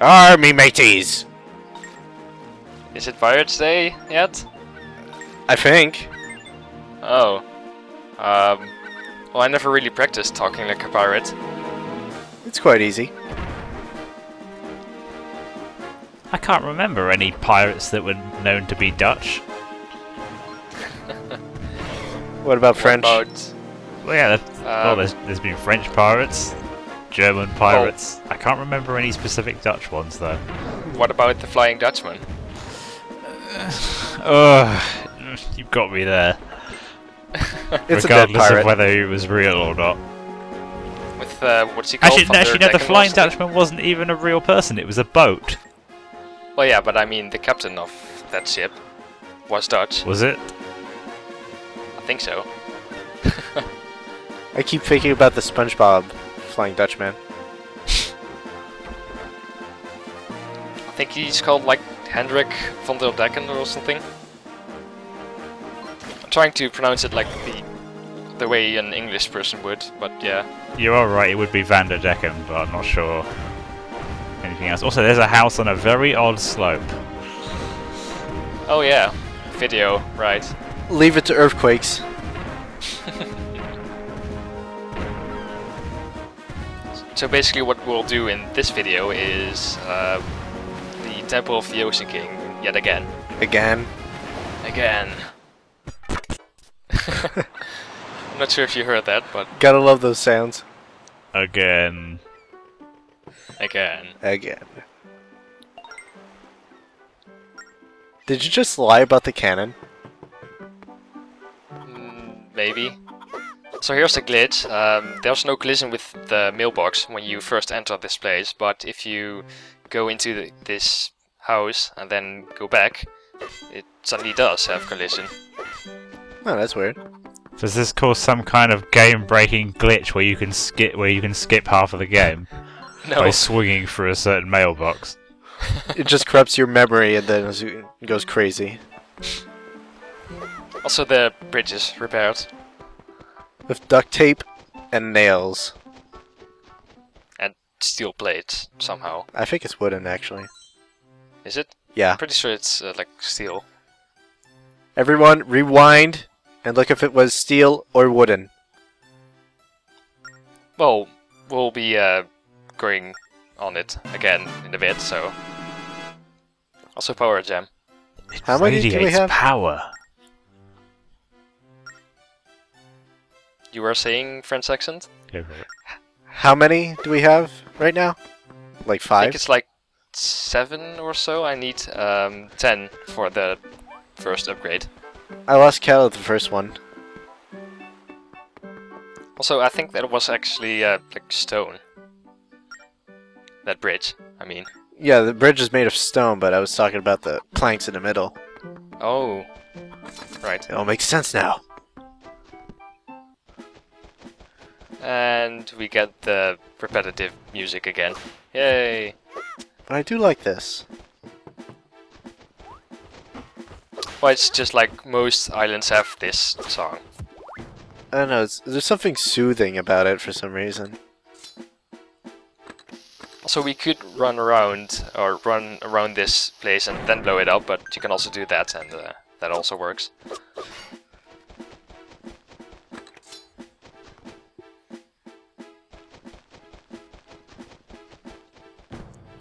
Army mateys! Is it Pirates Day yet? I think. Oh. Well, I never really practiced talking like a pirate. It's quite easy. I can't remember any pirates that were known to be Dutch. What about French? What about, Well, yeah, well, there's been French pirates, German pirates. I can't remember any specific Dutch ones though. what about the Flying Dutchman? You've got me there. It's a dead Regardless pirate. of whether he was real or not. With, what's he called? Actually, no, the Flying Dutchman wasn't even a real person, it was a boat. Well, yeah, but I mean, the captain of that ship was Dutch. Was it? I think so. I keep thinking about the SpongeBob Flying Dutchman. I think he's called, like, Hendrik van der Decken or something. I'm trying to pronounce it like the way an English person would, but yeah. You are right, it would be Van der Decken, but I'm not sure anything else. Also, there's a house on a very odd slope. Oh yeah, video, right. Leave it to earthquakes. So basically what we'll do in this video is the Temple of the Ocean King, yet again. Again. Again. I'm not sure if you heard that, but Gotta love those sounds. Again. again. Again. Did you just lie about the cannon? Maybe. So here's the glitch. There's no collision with the mailbox when you first enter this place, but if you go into this house and then go back, it suddenly does have collision. Oh, that's weird. Does this cause some kind of game-breaking glitch where you can skip half of the game No. by swinging through a certain mailbox? It just corrupts your memory and then it goes crazy. Also the bridge is repaired. With duct tape and nails. And steel plates, somehow. I think it's wooden, actually. Is it? Yeah. I'm pretty sure it's like steel. Everyone, rewind and look if it was steel or wooden. Well, we'll be going on it again in a bit, so... Also power gem. How many do we Radiates have? power. You were saying French accent? Go for it. How many do we have right now? Like I 5? think it's like 7 or so. I need 10 for the first upgrade. I lost count of the first one. Also, I think that was actually like stone. That bridge, I mean. Yeah, the bridge is made of stone, but I was talking about the planks in the middle. Oh, right. It all makes sense now. And we get the repetitive music again. Yay! But I do like this. Well, it's just like most islands have this song. I don't know, there's something soothing about it for some reason. Also, we could run around this place and then blow it up, but you can also do that, and that also works.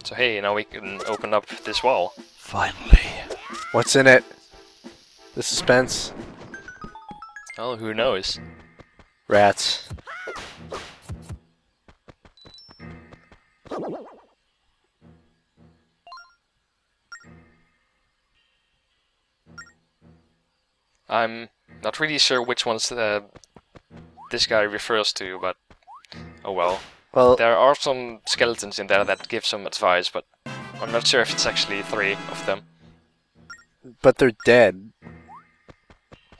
So hey, now we can open up this wall. Finally. What's in it? The suspense. Oh, who knows? Rats. I'm not really sure which ones this guy refers to, but oh well. Well, There are some skeletons in there that give some advice, but I'm not sure if it's actually 3 of them. but they're dead.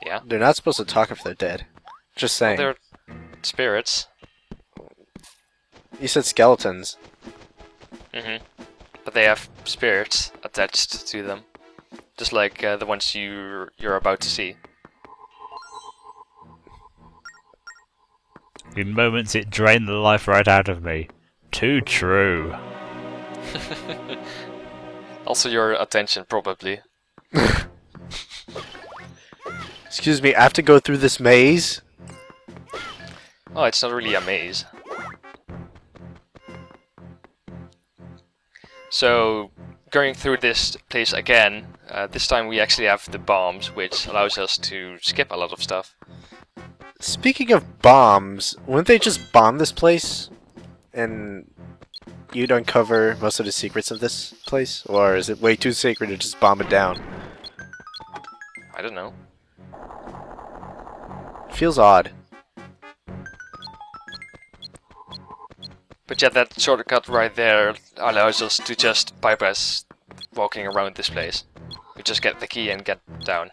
Yeah. They're not supposed to talk if they're dead. Just saying. They're spirits. You said skeletons. But they have spirits attached to them. Just like the ones you're about to see. In moments it drained the life right out of me. Too true. Also your attention, probably. Excuse me, I have to go through this maze? Oh, it's not really a maze. So, going through this place again, this time we actually have the bombs, which allows us to skip a lot of stuff. Speaking of bombs, wouldn't they just bomb this place? And you'd uncover most of the secrets of this place? Or is it way too sacred to just bomb it down? I don't know. Feels odd. But yeah, that shortcut right there allows us to just bypass walking around this place. We just get the key and get down.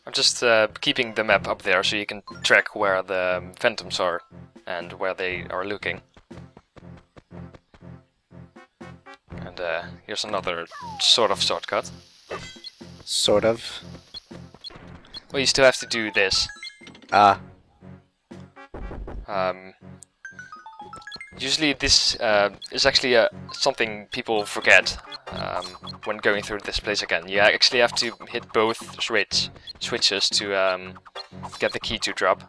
I'm just keeping the map up there so you can track where the phantoms are and where they are looking. And here's another sort of shortcut. Sort of. Well, you still have to do this. Ah. Usually this is actually something people forget when going through this place again. You actually have to hit both switches to get the key to drop.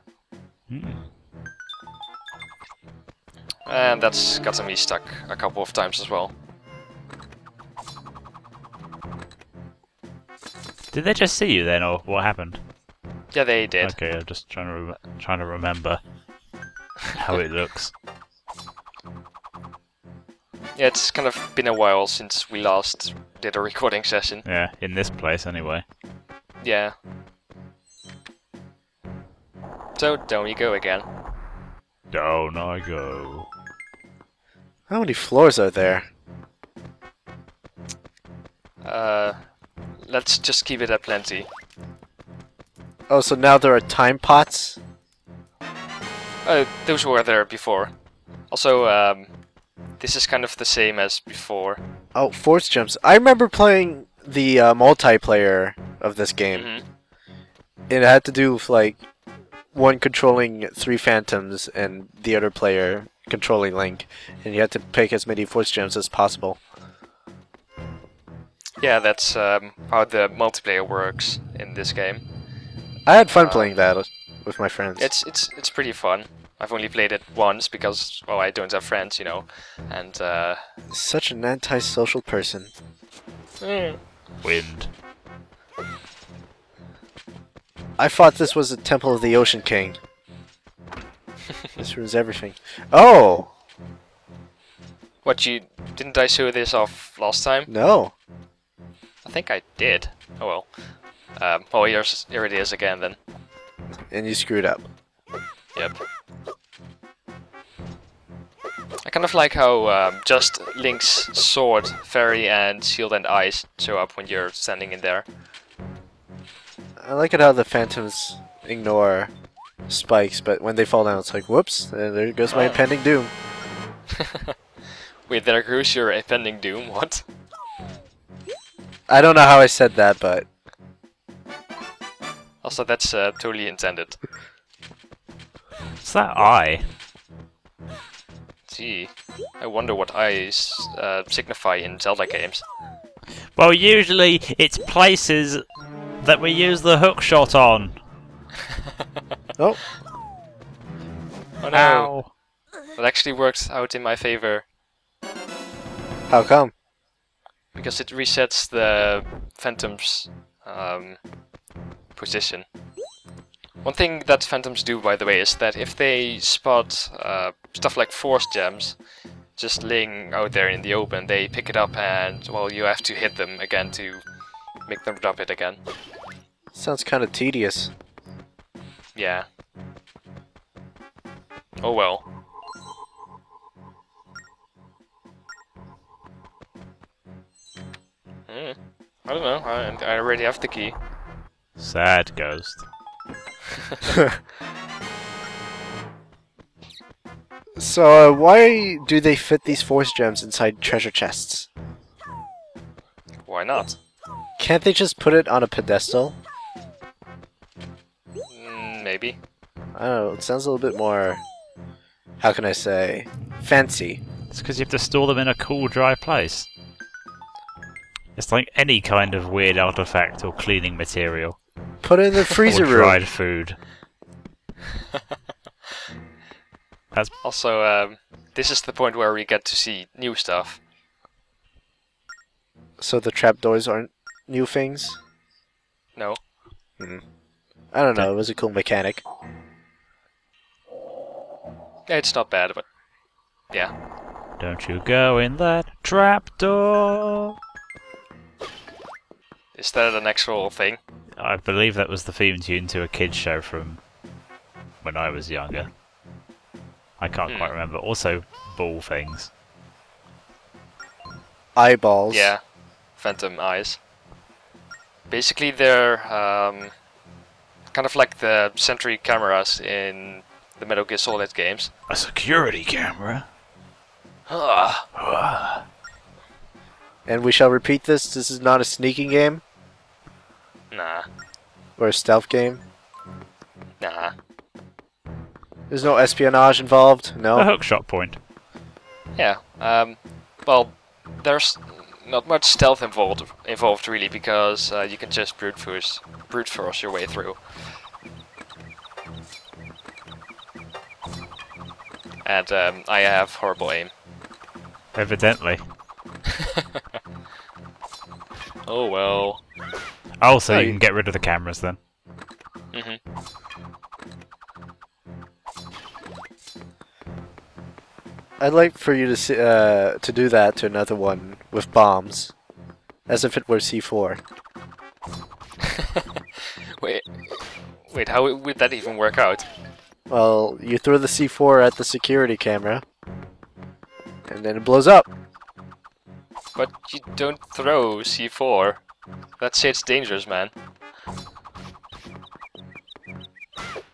And that's gotten me stuck a couple of times as well. Did they just see you then, or what happened? Yeah, they did. Okay, I'm just trying to remember how it looks. Yeah, it's kind of been a while since we last did a recording session. Yeah, in this place anyway. Yeah. So, down we go again. Down I go. How many floors are there? Let's just keep it at plenty. Oh, so now there are time pots? Those were there before. Also, this is kind of the same as before. Oh, force gems. I remember playing the multiplayer of this game. Mm-hmm. It had to do with, like, one controlling 3 phantoms and the other player controlling Link. And you had to pick as many force gems as possible. Yeah, that's how the multiplayer works in this game. I had fun playing that with my friends. It's pretty fun. I've only played it once because, well, I don't have friends, you know, and Such an antisocial person. Wind. I thought this was a Temple of the Ocean King. This ruins everything. Oh! What, didn't I show this off last time? No. I think I did. Oh well. Oh, here it is again then. And you screwed up. Yep. I kind of like how just Link's sword, fairy, and shield and eyes show up when you're standing in there. I like it how the phantoms ignore spikes, but when they fall down it's like, whoops, there goes my impending doom. Wait, there goes your impending doom, what? I don't know how I said that, but... Also, that's totally intended. What's that eye? Gee, I wonder what eyes signify in Zelda games. Well, usually it's places that we use the hook shot on. Oh. Oh no! Ow. It actually worked out in my favor. How come? Because it resets the Phantom's position. One thing that Phantoms do, by the way, is that if they spot stuff like force gems just laying out there in the open, they pick it up and, well, you have to hit them again to make them drop it again. Sounds kind of tedious. Yeah. Oh well. I don't know, I already have the key. Sad ghost. So, why do they fit these force gems inside treasure chests? Why not? Can't they just put it on a pedestal? maybe. I don't know, it sounds a little bit more, how can I say, fancy. It's because you have to store them in a cool, dry place. It's like any kind of weird artifact or cleaning material. Put it in the freezer or room. dried food. That's Also, this is the point where we get to see new stuff. So the trapdoors aren't new things? No. I don't know, it was a cool mechanic. Yeah, it's not bad, but yeah. Don't you go in that trapdoor. Is that an actual thing? I believe that was the theme tune to a kids show from when I was younger. I can't quite remember. Also, ball things. Eyeballs. Yeah, phantom eyes. Basically, they're kind of like the sentry cameras in the Metal Gear Solid games. A security camera? And we shall repeat this, this is not a sneaking game? Nah. Or a stealth game? Nah. There's no espionage involved? No? A hookshot point. Yeah. Well, there's not much stealth involved really, because you can just brute force your way through. And I have horrible aim. Evidently. Oh well. Oh, so you can get rid of the cameras then. I'd like for you to do that to another one with bombs. As if it were C4. Wait, how would that even work out? Well, you throw the C4 at the security camera, and then it blows up. But you don't throw C4. That shit's dangerous, man. I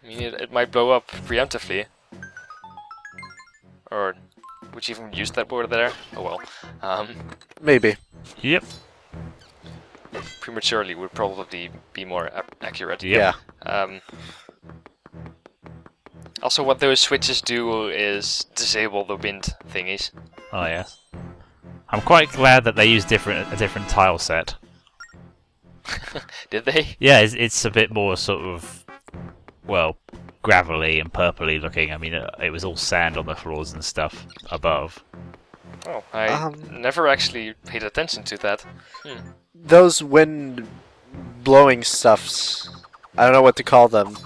mean, it might blow up preemptively. Or would you even use that word there? Oh well. Maybe. Yep. Prematurely would probably be more accurate. Yeah. Also, what those switches do is disable the wind thingies. Oh yes. I'm quite glad that they used a different tile set. Did they? Yeah, it's a bit more sort of, well, gravelly and purpley looking. I mean, it was all sand on the floors and stuff above. Oh, I never actually paid attention to that. Those wind blowing stuffs, I don't know what to call them.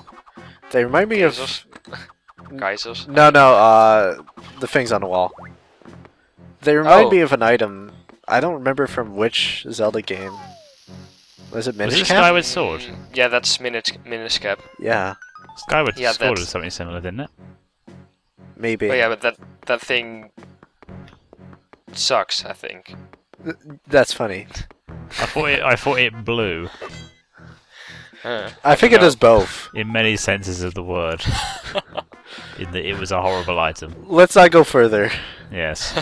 They remind me of... Geysers? No, the things on the wall. They remind me of an item. I don't remember from which Zelda game. Was it Minish Was it Cap? Skyward Sword? Yeah, that's Minish Cap. Yeah. Skyward Sword is something similar, didn't it? Maybe. But yeah, but that thing sucks, I think. That's funny. I thought it blew. I think it does both. In many senses of the word. In that it was a horrible item. Let's not go further. Yes.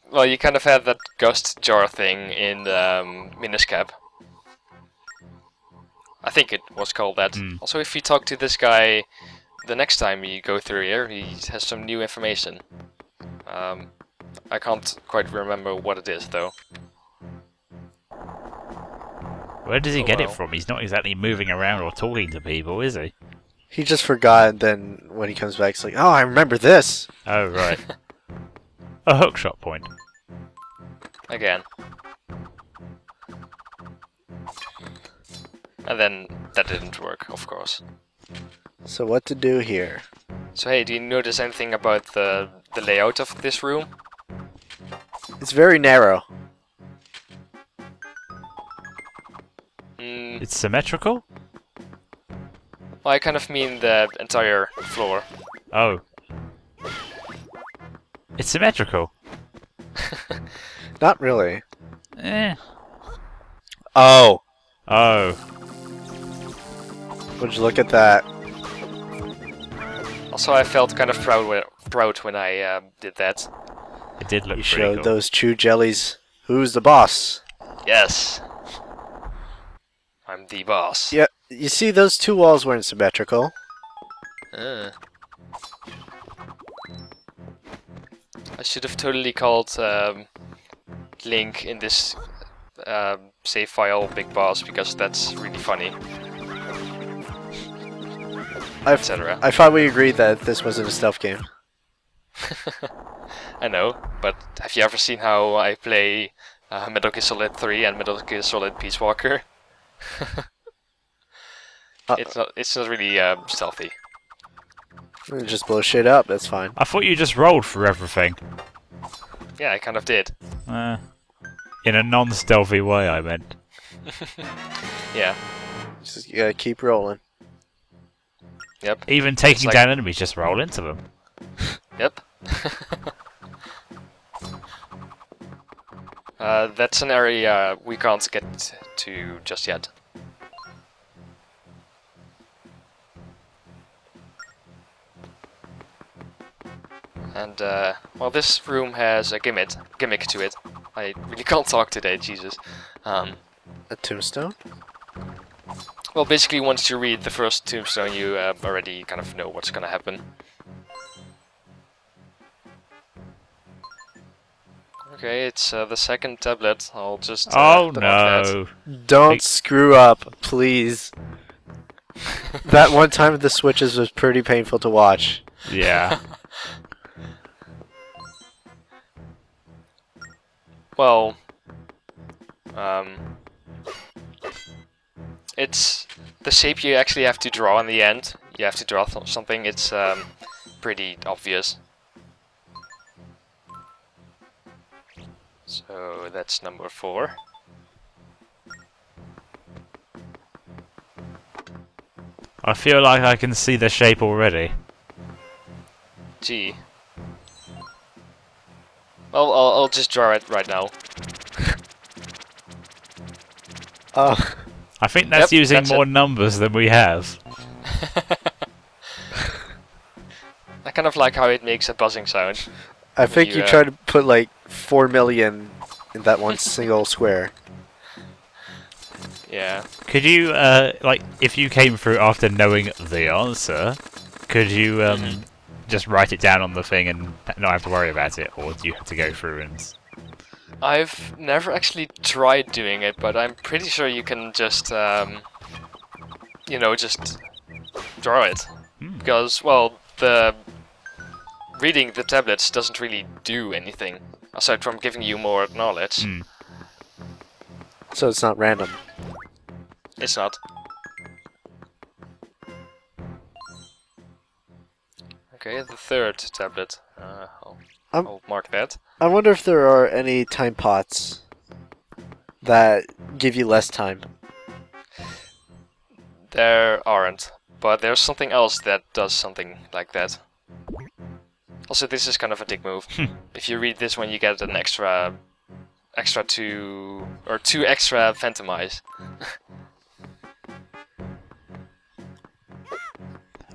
Well, you kind of had that ghost jar thing in Minish Cap. I think it was called that. Also, if you talk to this guy the next time you go through here, he has some new information. I can't quite remember what it is, though. Where does he get it from? He's not exactly moving around or talking to people, is he? He just forgot, and then when he comes back, it's like, oh, I remember this! Oh, right. A hookshot point. Again. And then that didn't work, of course. So what to do here? So hey, do you notice anything about the layout of this room? It's very narrow. It's symmetrical? Well, I kind of mean the entire floor. Oh. It's symmetrical. Not really. Eh. Oh! Oh. Would you look at that? Also, I felt kind of proud when I did that. It did look You pretty showed cool. those chew jellies. Who's the boss? Yes! I'm the boss. Yeah, You see, those two walls weren't symmetrical. I should have totally called Link in this save file Big Boss, because that's really funny. Etc. I thought we agreed that this wasn't a stealth game. I know, but have you ever seen how I play Metal Gear Solid 3 and Metal Gear Solid Peace Walker? It's not really stealthy. Just blow shit up, that's fine. I thought you just rolled for everything. Yeah, I kind of did. In a non-stealthy way, I meant. Yeah. Just gotta keep rolling. Yep. Even taking down enemies, just roll into them. Yep. That's an area we can't get to just yet. And, well, this room has a gimmick to it. I really can't talk today, Jesus. A tombstone? Well, basically, once you read the first tombstone, you already kind of know what's gonna happen. Okay, it's the second tablet. I'll just... oh no! Don't screw up, please. That one time with the switches was pretty painful to watch. Yeah. Well, it's the shape you actually have to draw in the end. You have to draw something. It's pretty obvious. So that's number 4. I feel like I can see the shape already. Gee. Well, I'll just draw it right now. Oh. I think that's using that's more numbers than we have. I kind of like how it makes a buzzing sound. I think you tried to put like 4 million in that one single square. Yeah. Could you, like, if you came through after knowing the answer, could you just write it down on the thing and not have to worry about it, or do you have to go through and... I've never actually tried doing it, but I'm pretty sure you can just, you know, just draw it. Because, well, reading the tablets doesn't really do anything, aside from giving you more knowledge. So it's not random. It's not. Okay, the third tablet. I'll mark that. I wonder if there are any time pots that give you less time. There aren't, but there's something else that does something like that. Also, this is kind of a dick move. If you read this one, you get an extra 2 extra Phantom Eyes.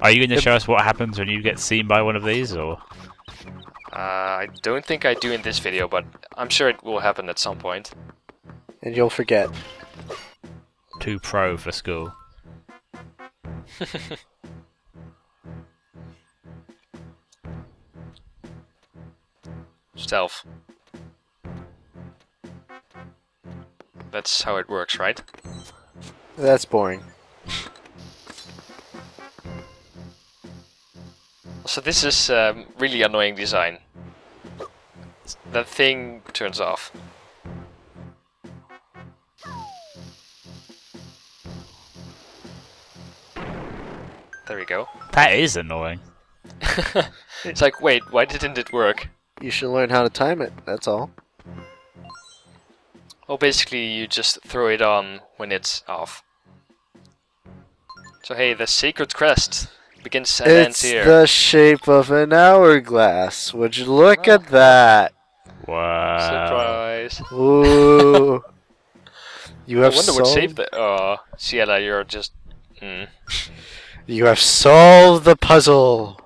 Are you going to show us what happens when you get seen by one of these, or...? I don't think I do in this video, but I'm sure it will happen at some point. And you'll forget. Too pro for school. Stealth. That's how it works, right? That's boring. So this is really annoying design. That thing turns off. There we go. That is annoying. It's like, wait, why didn't it work? You should learn how to time it, that's all. Well, basically you just throw it on when it's off. So hey, the sacred crest begins and ends It's here. the shape of an hourglass. Would you look at that? Wow. Surprise. Ooh. You have I wonder what shape solved... the... Oh, Ciela, you're just... You have solved the puzzle.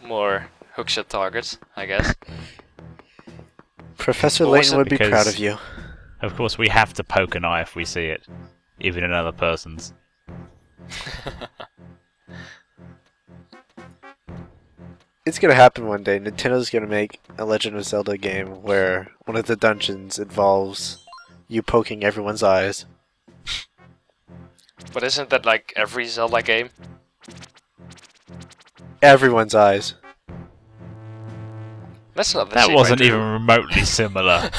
More hookshot targets, I guess. Professor What was Layton it? would be proud Because- of you. Of course, we have to poke an eye if we see it, even another person's. It's gonna happen one day. Nintendo's gonna make a Legend of Zelda game where one of the dungeons involves you poking everyone's eyes. But isn't that like every Zelda game? Everyone's eyes. That's not the That secret. wasn't even remotely similar.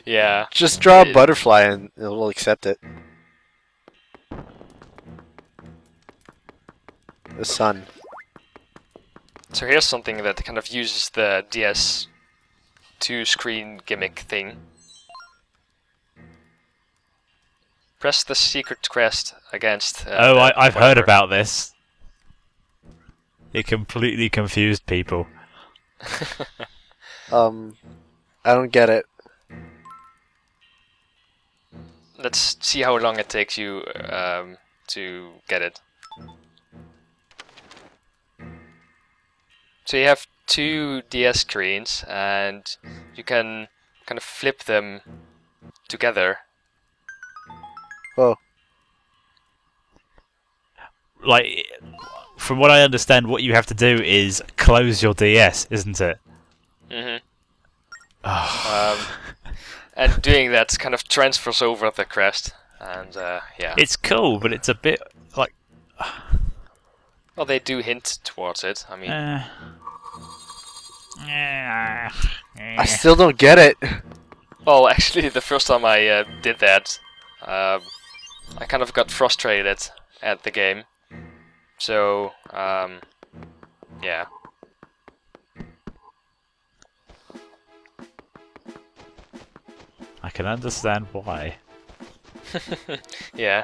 Yeah. Just draw a butterfly and it will accept it. The sun. So here's something that kind of uses the DS2 screen gimmick thing. Press the secret quest against... I've heard about this. It completely confused people. I don't get it. Let's see how long it takes you to get it. So you have two DS screens and you can kind of flip them together. Oh. Like, from what I understand, what you have to do is close your DS, isn't it? Mm-hmm. And doing that kind of transfers over the crest, and yeah. It's cool, but it's a bit like... Well, they do hint towards it, I mean... I still don't get it. Well, actually, the first time I did that, I kind of got frustrated at the game. So, yeah. I can understand why. Yeah.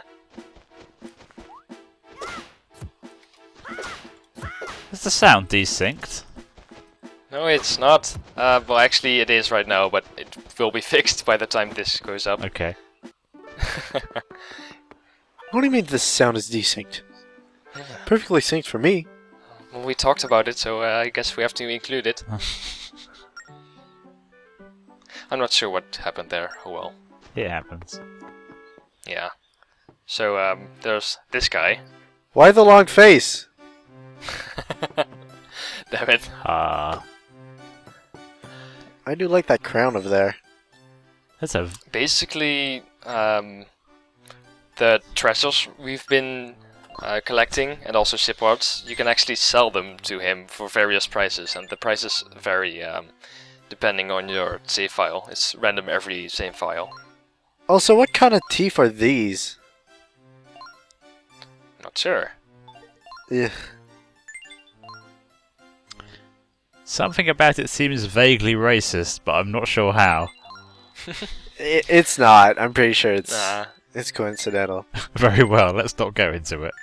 Is the sound desynced? No, it's not. Well, actually, it is right now, but it will be fixed by the time this goes up. Okay. What do you mean this sound is desynced? Perfectly synced for me. Well, we talked about it, so I guess we have to include it. I'm not sure what happened there. Oh well. It happens. Yeah. So, there's this guy. Why the long face? Damn it. I do like that crown over there. That's a... Basically, the treasures we've been collecting, and also shipwards, you can actually sell them to him for various prices, and the prices vary depending on your save file. It's random every save file. Also, what kind of teeth are these? Not sure. Ugh. Something about it seems vaguely racist, but I'm not sure how. It's not. I'm pretty sure it's Nah. it's coincidental. Very well, let's not go into it.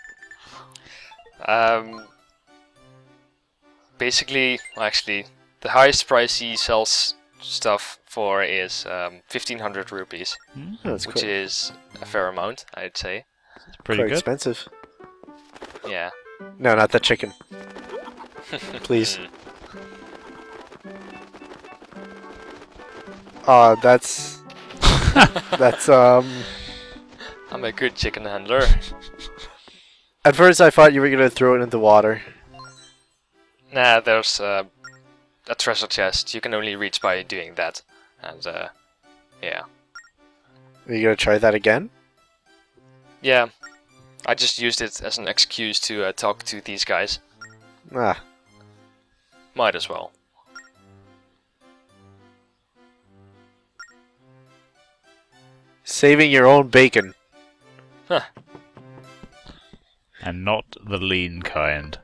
Basically, well, actually, the highest price he sells stuff for is 1,500 rupees, That's which is a fair amount, I'd say. It's pretty quite good. expensive. Yeah. No, not the chicken. Please. That's I'm a good chicken handler. At first I thought you were gonna throw it in the water. Nah, there's a treasure chest. You can only reach by doing that. And, yeah. Are you gonna try that again? Yeah. I just used it as an excuse to talk to these guys. Ah. Might as well. Saving your own bacon. Huh. And not the lean kind.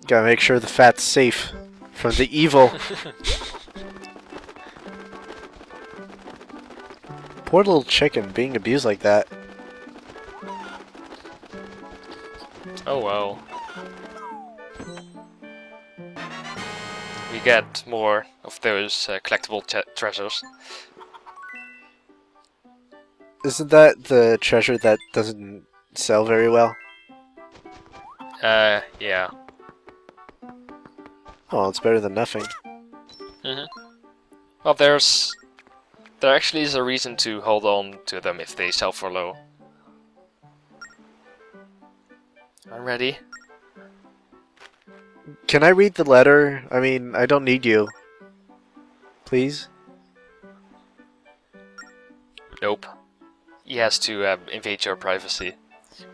Gotta make sure the fat's safe from the evil. Poor little chicken being abused like that. Oh well. We get more of those collectible treasures. Isn't that the treasure that doesn't sell very well? Yeah. Oh, it's better than nothing. Well, there actually is a reason to hold on to them if they sell for low. I'm ready. Can I read the letter? I mean, I don't need you. Please? Nope. He has to invade your privacy.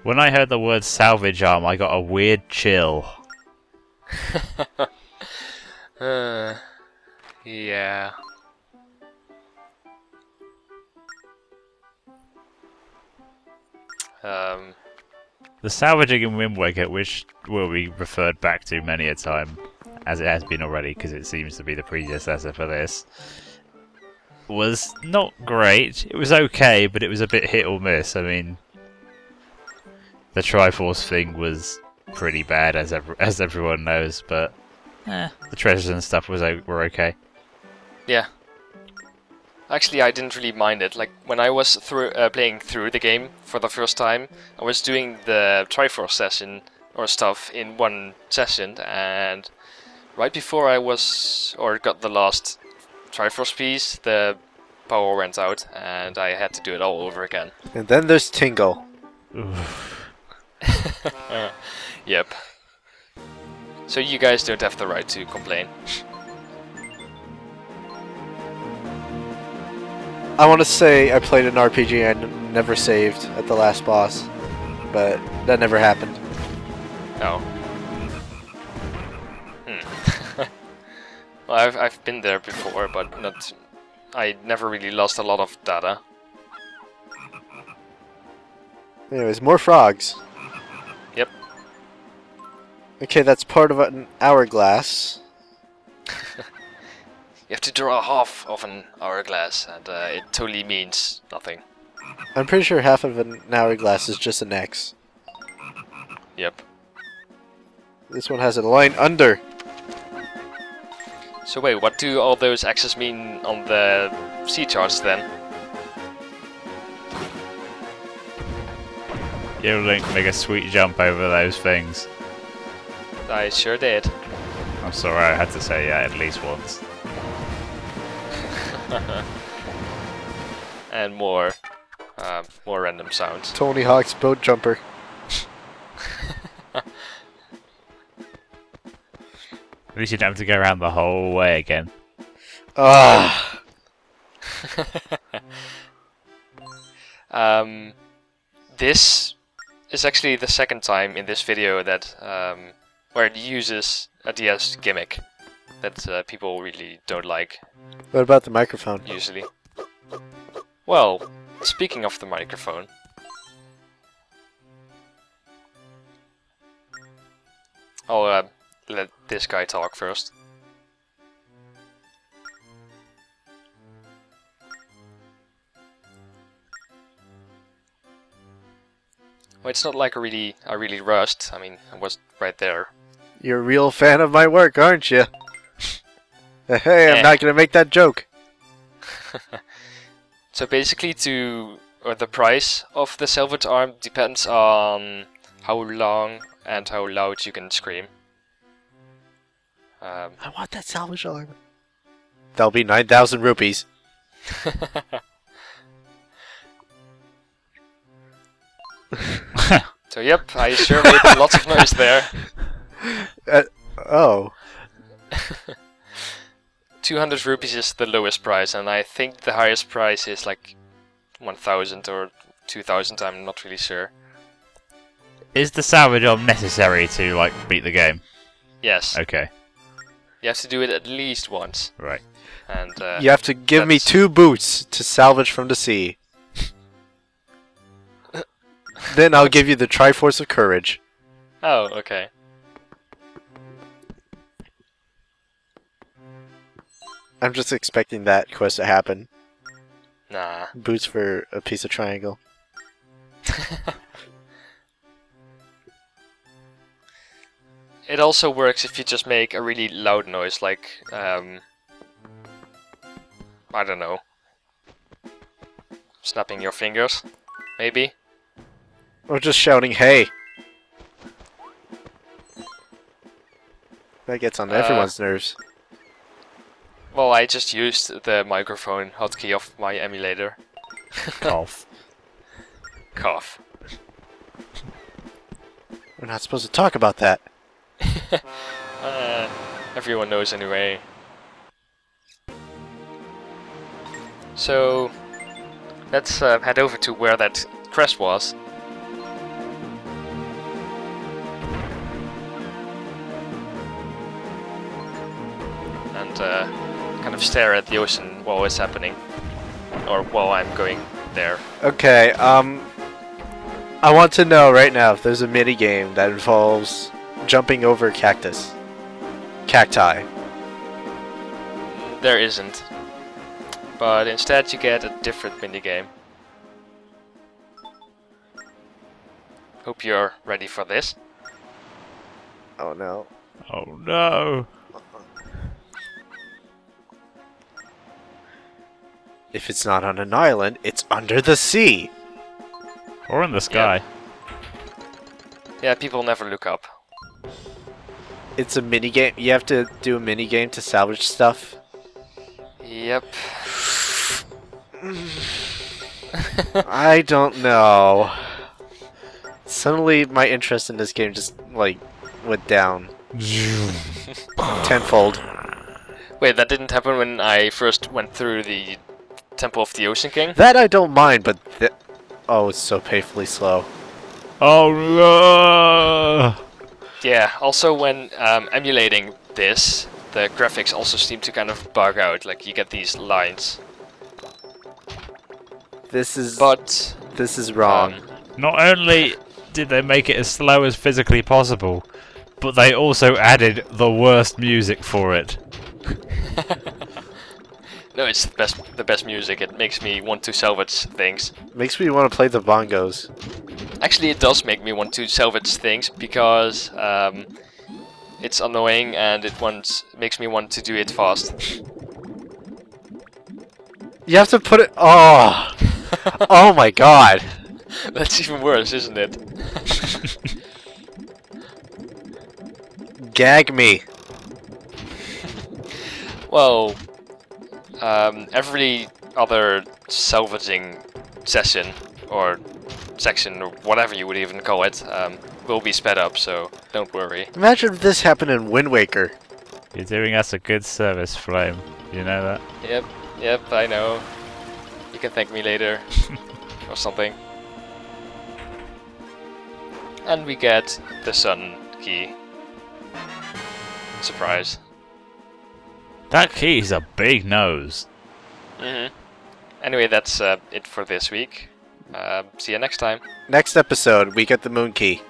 When I heard the word salvage arm, I got a weird chill. Yeah. The salvaging in Wind Waker, which will be referred back to many a time, as it has been already, because it seems to be the predecessor for this, was not great. It was okay, but it was a bit hit or miss. I mean, the Triforce thing was pretty bad, as everyone knows, but the treasures and stuff were okay. Yeah. Actually, I didn't really mind it. Like, when I was playing through the game for the first time, I was doing the Triforce session or stuff in one session, and right before I got the last Triforce piece, the power went out, and I had to do it all over again. And then there's Tingle. Yep. So you guys don't have the right to complain. I want to say I played an RPG and never saved at the last boss, but that never happened. Oh. Well, I've been there before, but not. I never really lost a lot of data. Anyways, more frogs. Yep. Okay, that's part of an hourglass. You have to draw half of an hourglass, and it totally means nothing. I'm pretty sure half of an hourglass is just an X. Yep. This one has a line under. So wait, what do all those X's mean on the sea charts then? You Link make a sweet jump over those things. I sure did. I'm sorry, I had to say yeah at least once. And more random sounds. Tony Hawk's boat jumper. At least you don't have to go around the whole way again. Ah. This is actually the second time in this video that where it uses a DS gimmick that people really don't like. What about the microphone? Usually. Well, speaking of the microphone. I'll let this guy talk first. Well, it's not like I really rushed. I mean, I was right there. You're a real fan of my work, aren't you? Hey, I'm not gonna make that joke. So basically, the price of the salvage arm depends on how long and how loud you can scream. I want that salvage arm. That'll be 9,000 rupees. So yep, I sure made lots of noise there. Oh. 200 rupees is the lowest price, and I think the highest price is like 1,000 or 2,000, I'm not really sure. Is the salvage arm necessary to, like, beat the game? Yes. Okay. You have to do it at least once. Right. And you have to give me 2 boots to salvage from the sea. Then I'll give you the Triforce of Courage. Oh, okay. I'm just expecting that quest to happen. Nah. Boots for a piece of triangle. It also works if you just make a really loud noise, like, I don't know. Snapping your fingers, maybe? Or just shouting, hey! That gets on everyone's nerves. Well, I just used the microphone hotkey of my emulator. Cough. Cough. We're not supposed to talk about that. Everyone knows anyway. So, let's head over to where that crest was. And kind of stare at the ocean while it's happening. Or while I'm going there. Okay, I want to know right now if there's a mini game that involves jumping over cacti. There isn't. But instead you get a different minigame. Hope you're ready for this. Oh no. Oh no. If it's not on an island, it's under the sea. Or in the sky. Yeah, people never look up. It's a mini game. You have to do a mini game to salvage stuff. Yep. I don't know. Suddenly, my interest in this game just like went down tenfold. Wait, that didn't happen when I first went through the Temple of the Ocean King? That I don't mind, but oh, it's so painfully slow. Oh no! Yeah, also when emulating this, the graphics also seem to kind of bug out, like you get these lines. This is wrong. Not only did they make it as slow as physically possible, but they also added the worst music for it. No, it's the best music. It makes me want to salvage things. Makes me want to play the bongos. Actually, it does make me want to salvage things because it's annoying and it makes me want to do it fast. You have to put it. Oh, oh my God! That's even worse, isn't it? Gag me. Well, every other salvaging session or section or whatever you would even call it will be sped up, so don't worry. Imagine if this happened in Wind Waker. You're doing us a good service, Flame. You know that? Yep, I know. You can thank me later or something. And we get the sun key. Surprise. That key is a big nose. Anyway, that's it for this week. See you next time. Next episode, we get the moon key.